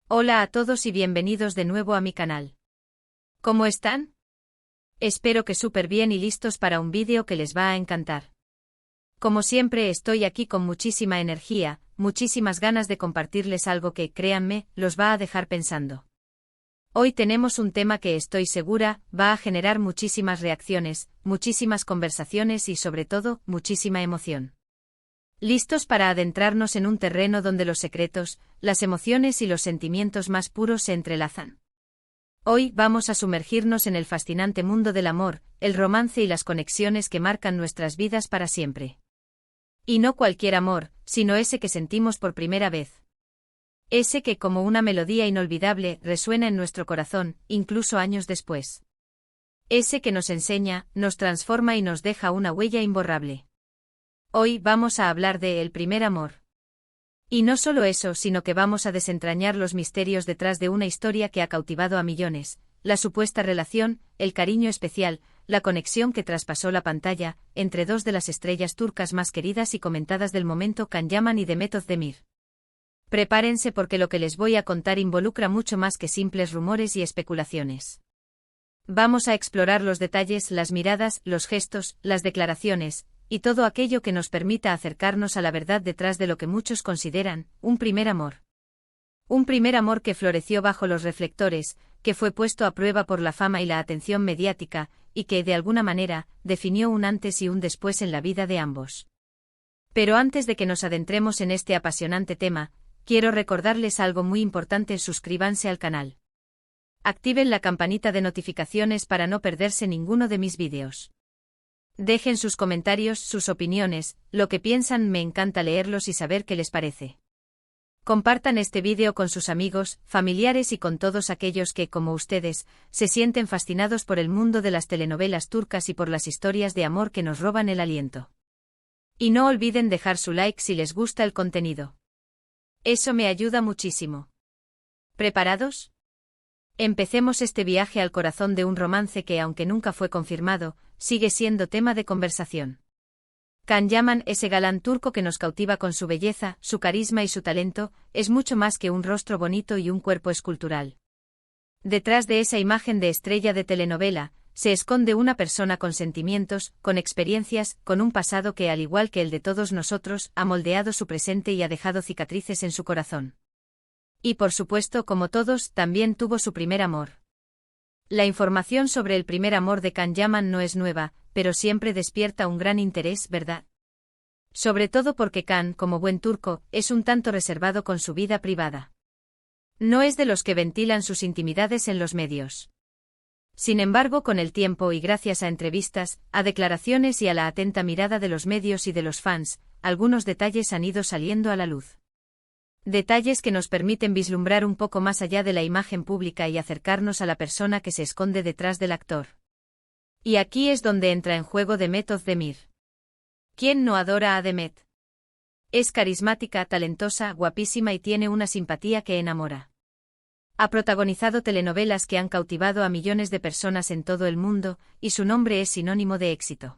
Hola a todos y bienvenidos de nuevo a mi canal. ¿Cómo están? Espero que súper bien y listos para un vídeo que les va a encantar. Como siempre estoy aquí con muchísima energía, muchísimas ganas de compartirles algo que, créanme, los va a dejar pensando. Hoy tenemos un tema que estoy segura, va a generar muchísimas reacciones, muchísimas conversaciones y sobre todo, muchísima emoción. ¿Listos para adentrarnos en un terreno donde los secretos, las emociones y los sentimientos más puros se entrelazan? Hoy vamos a sumergirnos en el fascinante mundo del amor, el romance y las conexiones que marcan nuestras vidas para siempre. Y no cualquier amor, sino ese que sentimos por primera vez. Ese que como una melodía inolvidable resuena en nuestro corazón, incluso años después. Ese que nos enseña, nos transforma y nos deja una huella imborrable. Hoy vamos a hablar de el primer amor. Y no solo eso, sino que vamos a desentrañar los misterios detrás de una historia que ha cautivado a millones, la supuesta relación, el cariño especial, la conexión que traspasó la pantalla, entre dos de las estrellas turcas más queridas y comentadas del momento, Can Yaman y Demet Özdemir. Prepárense porque lo que les voy a contar involucra mucho más que simples rumores y especulaciones. Vamos a explorar los detalles, las miradas, los gestos, las declaraciones, y todo aquello que nos permita acercarnos a la verdad detrás de lo que muchos consideran un primer amor. Un primer amor que floreció bajo los reflectores, que fue puesto a prueba por la fama y la atención mediática, y que, de alguna manera, definió un antes y un después en la vida de ambos. Pero antes de que nos adentremos en este apasionante tema, quiero recordarles algo muy importante: suscríbanse al canal. Activen la campanita de notificaciones para no perderse ninguno de mis vídeos. Dejen sus comentarios, sus opiniones, lo que piensan, me encanta leerlos y saber qué les parece. Compartan este vídeo con sus amigos, familiares y con todos aquellos que, como ustedes, se sienten fascinados por el mundo de las telenovelas turcas y por las historias de amor que nos roban el aliento. Y no olviden dejar su like si les gusta el contenido. Eso me ayuda muchísimo. ¿Preparados? Empecemos este viaje al corazón de un romance que, aunque nunca fue confirmado, sigue siendo tema de conversación. Can Yaman, ese galán turco que nos cautiva con su belleza, su carisma y su talento, es mucho más que un rostro bonito y un cuerpo escultural. Detrás de esa imagen de estrella de telenovela, se esconde una persona con sentimientos, con experiencias, con un pasado que, al igual que el de todos nosotros, ha moldeado su presente y ha dejado cicatrices en su corazón. Y por supuesto, como todos, también tuvo su primer amor. La información sobre el primer amor de Can Yaman no es nueva, pero siempre despierta un gran interés, ¿verdad? Sobre todo porque Can, como buen turco, es un tanto reservado con su vida privada. No es de los que ventilan sus intimidades en los medios. Sin embargo, con el tiempo y gracias a entrevistas, a declaraciones y a la atenta mirada de los medios y de los fans, algunos detalles han ido saliendo a la luz. Detalles que nos permiten vislumbrar un poco más allá de la imagen pública y acercarnos a la persona que se esconde detrás del actor. Y aquí es donde entra en juego Demet Özdemir. ¿Quién no adora a Demet? Es carismática, talentosa, guapísima y tiene una simpatía que enamora. Ha protagonizado telenovelas que han cautivado a millones de personas en todo el mundo, y su nombre es sinónimo de éxito.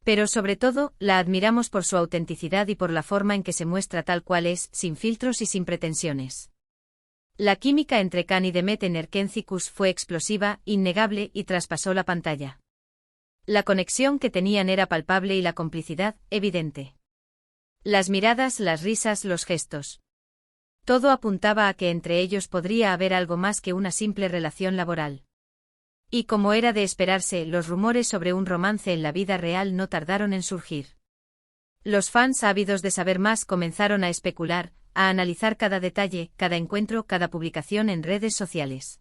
Pero sobre todo, la admiramos por su autenticidad y por la forma en que se muestra tal cual es, sin filtros y sin pretensiones. La química entre Can y Demet en Erkenci fue explosiva, innegable y traspasó la pantalla. La conexión que tenían era palpable y la complicidad, evidente. Las miradas, las risas, los gestos. Todo apuntaba a que entre ellos podría haber algo más que una simple relación laboral. Y como era de esperarse, los rumores sobre un romance en la vida real no tardaron en surgir. Los fans ávidos de saber más comenzaron a especular, a analizar cada detalle, cada encuentro, cada publicación en redes sociales.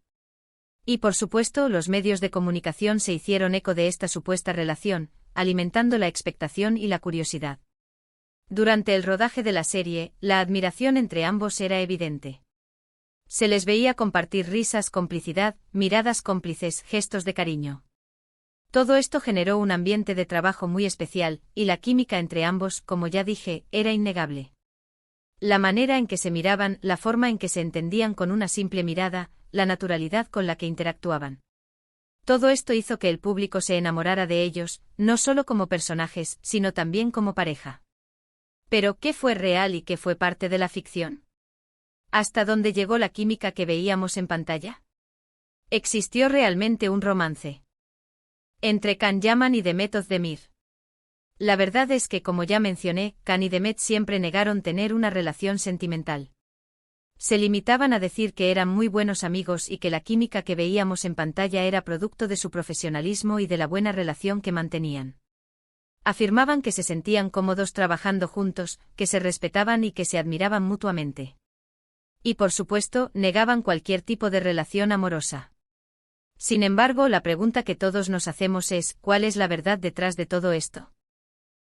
Y por supuesto, los medios de comunicación se hicieron eco de esta supuesta relación, alimentando la expectación y la curiosidad. Durante el rodaje de la serie, la admiración entre ambos era evidente. Se les veía compartir risas, complicidad, miradas cómplices, gestos de cariño. Todo esto generó un ambiente de trabajo muy especial, y la química entre ambos, como ya dije, era innegable. La manera en que se miraban, la forma en que se entendían con una simple mirada, la naturalidad con la que interactuaban. Todo esto hizo que el público se enamorara de ellos, no solo como personajes, sino también como pareja. Pero, ¿qué fue real y qué fue parte de la ficción? ¿Hasta dónde llegó la química que veíamos en pantalla? ¿Existió realmente un romance entre Can Yaman y Demet Özdemir? La verdad es que, como ya mencioné, Can y Demet siempre negaron tener una relación sentimental. Se limitaban a decir que eran muy buenos amigos y que la química que veíamos en pantalla era producto de su profesionalismo y de la buena relación que mantenían. Afirmaban que se sentían cómodos trabajando juntos, que se respetaban y que se admiraban mutuamente. Y por supuesto, negaban cualquier tipo de relación amorosa. Sin embargo, la pregunta que todos nos hacemos es, ¿cuál es la verdad detrás de todo esto?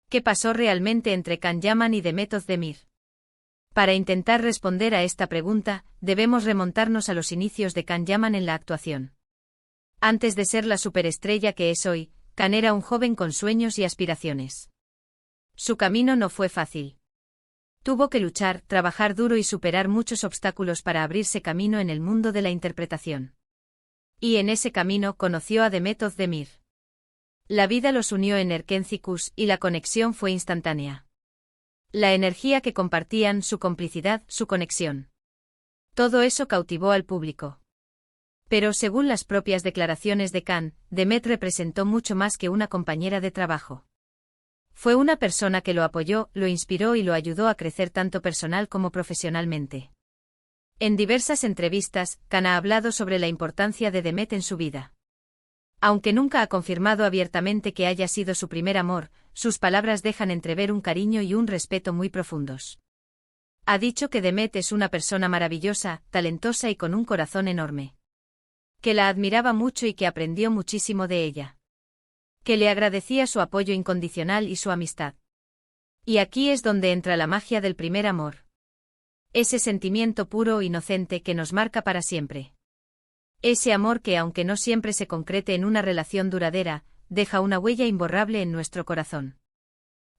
¿Qué pasó realmente entre Can Yaman y Demet Özdemir? Para intentar responder a esta pregunta, debemos remontarnos a los inicios de Can Yaman en la actuación. Antes de ser la superestrella que es hoy, Can era un joven con sueños y aspiraciones. Su camino no fue fácil. Tuvo que luchar, trabajar duro y superar muchos obstáculos para abrirse camino en el mundo de la interpretación. Y en ese camino conoció a Demet Özdemir. La vida los unió en Erkenci y la conexión fue instantánea. La energía que compartían, su complicidad, su conexión. Todo eso cautivó al público. Pero según las propias declaraciones de Can, Demet representó mucho más que una compañera de trabajo. Fue una persona que lo apoyó, lo inspiró y lo ayudó a crecer tanto personal como profesionalmente. En diversas entrevistas, Can ha hablado sobre la importancia de Demet en su vida. Aunque nunca ha confirmado abiertamente que haya sido su primer amor, sus palabras dejan entrever un cariño y un respeto muy profundos. Ha dicho que Demet es una persona maravillosa, talentosa y con un corazón enorme. Que la admiraba mucho y que aprendió muchísimo de ella. Que le agradecía su apoyo incondicional y su amistad. Y aquí es donde entra la magia del primer amor. Ese sentimiento puro e inocente que nos marca para siempre. Ese amor que, aunque no siempre se concrete en una relación duradera, deja una huella imborrable en nuestro corazón.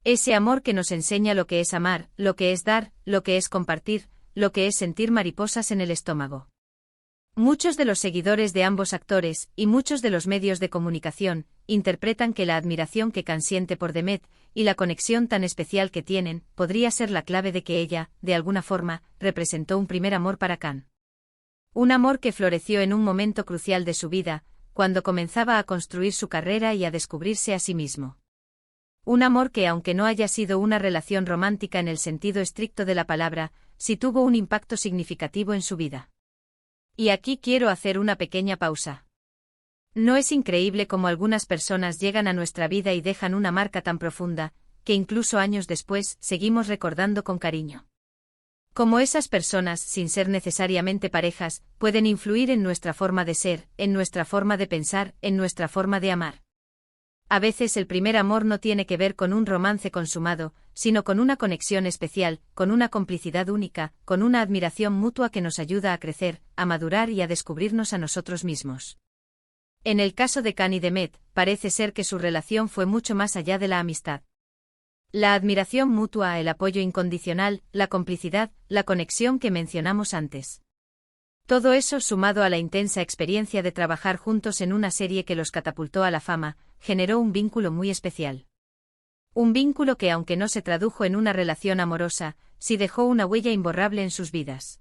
Ese amor que nos enseña lo que es amar, lo que es dar, lo que es compartir, lo que es sentir mariposas en el estómago. Muchos de los seguidores de ambos actores, y muchos de los medios de comunicación, interpretan que la admiración que Can siente por Demet, y la conexión tan especial que tienen, podría ser la clave de que ella, de alguna forma, representó un primer amor para Can. Un amor que floreció en un momento crucial de su vida, cuando comenzaba a construir su carrera y a descubrirse a sí mismo. Un amor que, aunque no haya sido una relación romántica en el sentido estricto de la palabra, sí tuvo un impacto significativo en su vida. Y aquí quiero hacer una pequeña pausa. ¿No es increíble cómo algunas personas llegan a nuestra vida y dejan una marca tan profunda, que incluso años después seguimos recordando con cariño? Cómo esas personas, sin ser necesariamente parejas, pueden influir en nuestra forma de ser, en nuestra forma de pensar, en nuestra forma de amar. A veces el primer amor no tiene que ver con un romance consumado, sino con una conexión especial, con una complicidad única, con una admiración mutua que nos ayuda a crecer, a madurar y a descubrirnos a nosotros mismos. En el caso de Can y Demet, parece ser que su relación fue mucho más allá de la amistad. La admiración mutua, el apoyo incondicional, la complicidad, la conexión que mencionamos antes. Todo eso, sumado a la intensa experiencia de trabajar juntos en una serie que los catapultó a la fama, generó un vínculo muy especial. Un vínculo que, aunque no se tradujo en una relación amorosa, sí dejó una huella imborrable en sus vidas.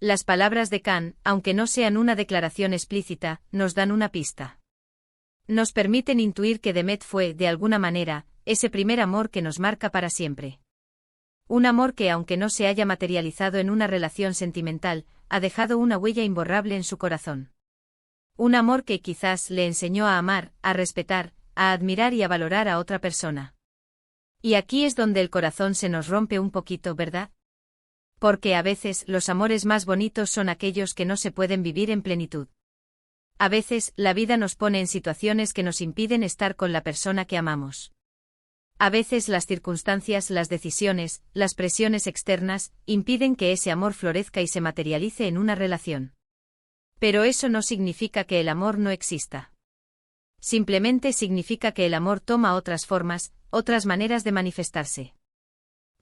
Las palabras de Can, aunque no sean una declaración explícita, nos dan una pista. Nos permiten intuir que Demet fue, de alguna manera, ese primer amor que nos marca para siempre. Un amor que, aunque no se haya materializado en una relación sentimental, ha dejado una huella imborrable en su corazón. Un amor que quizás le enseñó a amar, a respetar, a admirar y a valorar a otra persona. Y aquí es donde el corazón se nos rompe un poquito, ¿verdad? Porque a veces los amores más bonitos son aquellos que no se pueden vivir en plenitud. A veces la vida nos pone en situaciones que nos impiden estar con la persona que amamos. A veces las circunstancias, las decisiones, las presiones externas, impiden que ese amor florezca y se materialice en una relación. Pero eso no significa que el amor no exista. Simplemente significa que el amor toma otras formas, otras maneras de manifestarse.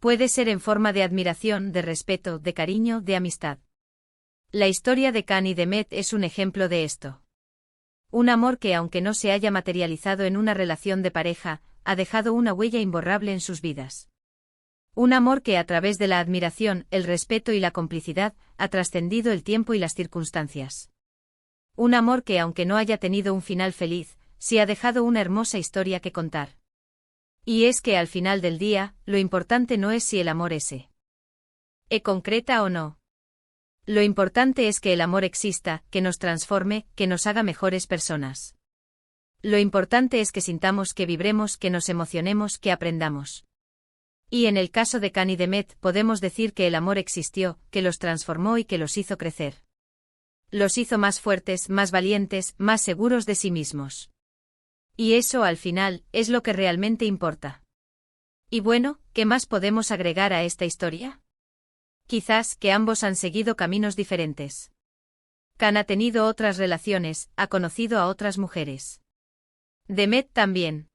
Puede ser en forma de admiración, de respeto, de cariño, de amistad. La historia de Can y Demet es un ejemplo de esto. Un amor que, aunque no se haya materializado en una relación de pareja, ha dejado una huella imborrable en sus vidas. Un amor que a través de la admiración, el respeto y la complicidad, ha trascendido el tiempo y las circunstancias. Un amor que, aunque no haya tenido un final feliz, sí ha dejado una hermosa historia que contar. Y es que al final del día, lo importante no es si el amor es concreta o no. Lo importante es que el amor exista, que nos transforme, que nos haga mejores personas. Lo importante es que sintamos, que vibremos, que nos emocionemos, que aprendamos. Y en el caso de Can y Demet podemos decir que el amor existió, que los transformó y que los hizo crecer. Los hizo más fuertes, más valientes, más seguros de sí mismos. Y eso, al final, es lo que realmente importa. Y bueno, ¿qué más podemos agregar a esta historia? Quizás que ambos han seguido caminos diferentes. Can ha tenido otras relaciones, ha conocido a otras mujeres. Demet también.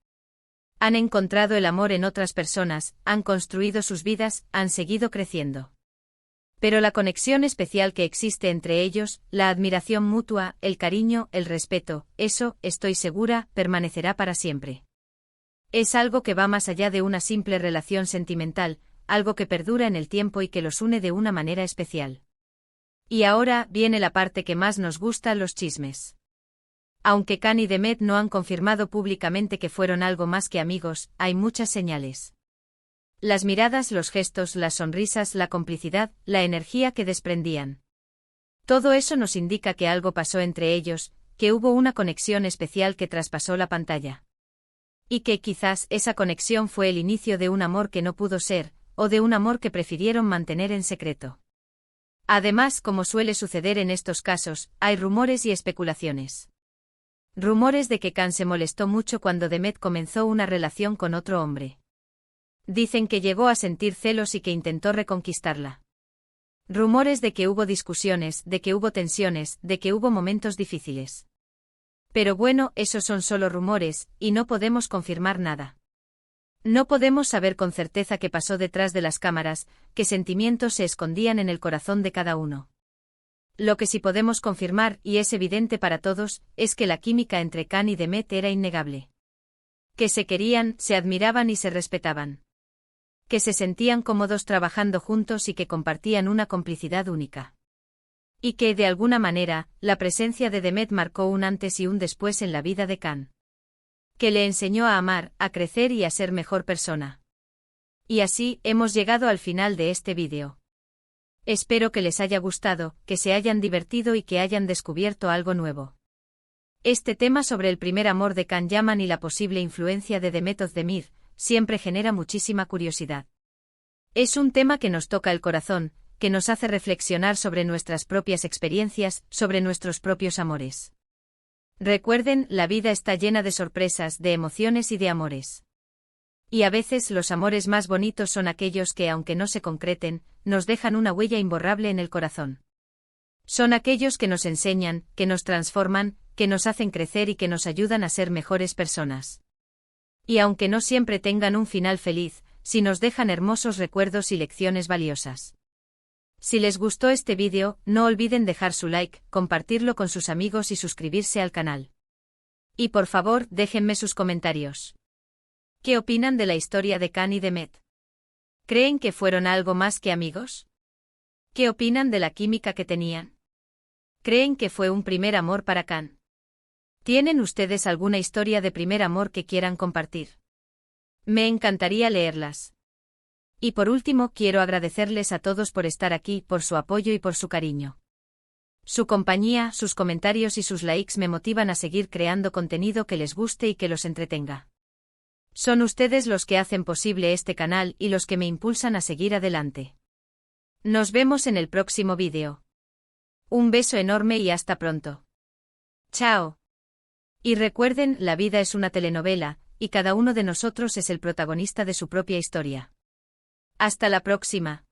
Han encontrado el amor en otras personas, han construido sus vidas, han seguido creciendo. Pero la conexión especial que existe entre ellos, la admiración mutua, el cariño, el respeto, eso, estoy segura, permanecerá para siempre. Es algo que va más allá de una simple relación sentimental, algo que perdura en el tiempo y que los une de una manera especial. Y ahora viene la parte que más nos gusta, los chismes. Aunque Can y Demet no han confirmado públicamente que fueron algo más que amigos, hay muchas señales. Las miradas, los gestos, las sonrisas, la complicidad, la energía que desprendían. Todo eso nos indica que algo pasó entre ellos, que hubo una conexión especial que traspasó la pantalla. Y que quizás esa conexión fue el inicio de un amor que no pudo ser, o de un amor que prefirieron mantener en secreto. Además, como suele suceder en estos casos, hay rumores y especulaciones. Rumores de que Can se molestó mucho cuando Demet comenzó una relación con otro hombre. Dicen que llegó a sentir celos y que intentó reconquistarla. Rumores de que hubo discusiones, de que hubo tensiones, de que hubo momentos difíciles. Pero bueno, esos son solo rumores, y no podemos confirmar nada. No podemos saber con certeza qué pasó detrás de las cámaras, qué sentimientos se escondían en el corazón de cada uno. Lo que sí podemos confirmar, y es evidente para todos, es que la química entre Can y Demet era innegable. Que se querían, se admiraban y se respetaban. Que se sentían cómodos trabajando juntos y que compartían una complicidad única. Y que, de alguna manera, la presencia de Demet marcó un antes y un después en la vida de Can. Que le enseñó a amar, a crecer y a ser mejor persona. Y así, hemos llegado al final de este vídeo. Espero que les haya gustado, que se hayan divertido y que hayan descubierto algo nuevo. Este tema sobre el primer amor de Can Yaman y la posible influencia de Demet Özdemir siempre genera muchísima curiosidad. Es un tema que nos toca el corazón, que nos hace reflexionar sobre nuestras propias experiencias, sobre nuestros propios amores. Recuerden, la vida está llena de sorpresas, de emociones y de amores. Y a veces los amores más bonitos son aquellos que, aunque no se concreten, nos dejan una huella imborrable en el corazón. Son aquellos que nos enseñan, que nos transforman, que nos hacen crecer y que nos ayudan a ser mejores personas. Y aunque no siempre tengan un final feliz, sí nos dejan hermosos recuerdos y lecciones valiosas. Si les gustó este vídeo, no olviden dejar su like, compartirlo con sus amigos y suscribirse al canal. Y por favor, déjenme sus comentarios. ¿Qué opinan de la historia de Can y Demet? ¿Creen que fueron algo más que amigos? ¿Qué opinan de la química que tenían? ¿Creen que fue un primer amor para Can? ¿Tienen ustedes alguna historia de primer amor que quieran compartir? Me encantaría leerlas. Y por último, quiero agradecerles a todos por estar aquí, por su apoyo y por su cariño. Su compañía, sus comentarios y sus likes me motivan a seguir creando contenido que les guste y que los entretenga. Son ustedes los que hacen posible este canal y los que me impulsan a seguir adelante. Nos vemos en el próximo vídeo. Un beso enorme y hasta pronto. Chao. Y recuerden, la vida es una telenovela, y cada uno de nosotros es el protagonista de su propia historia. Hasta la próxima.